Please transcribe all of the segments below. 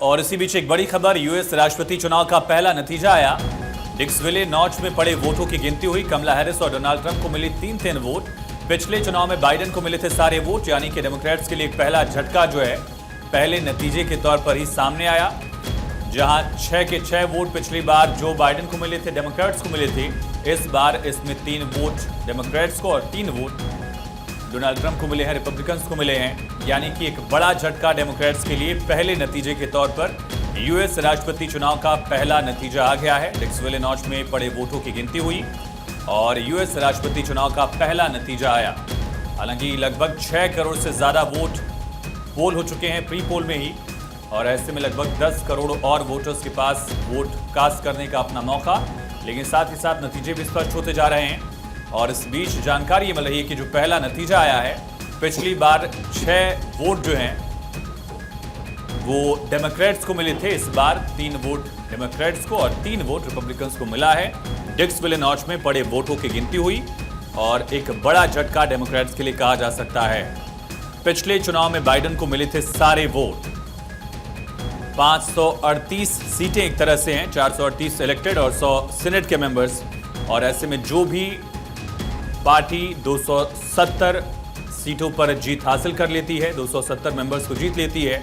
और इसी बीच एक बड़ी खबर, यूएस राष्ट्रपति चुनाव का पहला नतीजा आया। डिक्सविले नॉच में पड़े वोटों की गिनती हुई। कमला हैरिस और डोनाल्ड ट्रंप को मिली 3-3 वोट। पिछले चुनाव में बाइडेन को मिले थे सारे वोट, यानी कि डेमोक्रेट्स के लिए एक पहला झटका जो है पहले नतीजे के तौर पर ही सामने आया। जहां 6 के 6 वोट पिछली बार जो बाइडेन को मिले थे, डेमोक्रेट्स को मिले थे, इस बार इसमें 3 वोट डेमोक्रेट्स को और 3 वोट डोनाल्ड ट्रंप को मिले हैं, रिपब्लिकन्स को मिले हैं। यानी कि एक बड़ा झटका डेमोक्रेट्स के लिए पहले नतीजे के तौर पर यूएस राष्ट्रपति चुनाव का पहला नतीजा आ गया है। डिक्सविले नॉच में पड़े वोटों की गिनती हुई और यूएस राष्ट्रपति चुनाव का पहला नतीजा आया। हालांकि लगभग 6 करोड़ से ज्यादा वोट पोल हो चुके हैं प्री पोल में ही, और ऐसे में लगभग 10 करोड़ और वोटर्स के पास वोट कास्ट करने का अपना मौका। लेकिन साथ ही साथ नतीजे भी स्पष्ट होते जा रहे हैं। और इस बीच जानकारी ये मिल रही है कि जो पहला नतीजा आया है, पिछली बार 6 वोट जो हैं वो डेमोक्रेट्स को मिले थे, इस बार 3 वोट डेमोक्रेट्स को और 3 वोट रिपब्लिकन्स को मिला है। डिक्सविले नॉच में पड़े वोटों की गिनती हुई और एक बड़ा झटका डेमोक्रेट्स के लिए कहा जा सकता है। पिछले चुनाव में बाइडेन को मिले थे सारे वोट, 538 सीटें एक तरह से हैं, 438 इलेक्टेड और 100 सीनेट के मेंबर्स। और ऐसे में जो भी पार्टी 270 सीटों पर जीत हासिल कर लेती है, 270 मेंबर्स को जीत लेती है,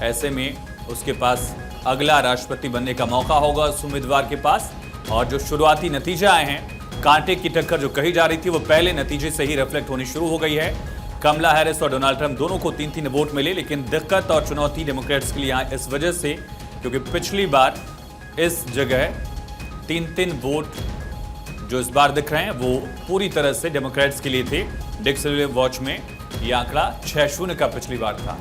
ऐसे में उसके पास अगला राष्ट्रपति बनने का मौका होगा उस उम्मीदवार के पास। और जो शुरुआती नतीजे आए हैं, कांटे की टक्कर जो कही जा रही थी वो पहले नतीजे से ही रिफ्लेक्ट होनी शुरू हो गई है। कमला हैरिस और डोनाल्ड ट्रंप दोनों को 3-3 वोट मिले, लेकिन दिक्कत और चुनौती डेमोक्रेट्स के लिए यहाँ इस वजह से क्योंकि पिछली बार इस जगह 3-3 वोट जो इस बार दिख रहे हैं वो पूरी तरह से डेमोक्रेट्स के लिए थे। डिक्सविले वॉच में यह आंकड़ा 6-0 का पिछली बार था।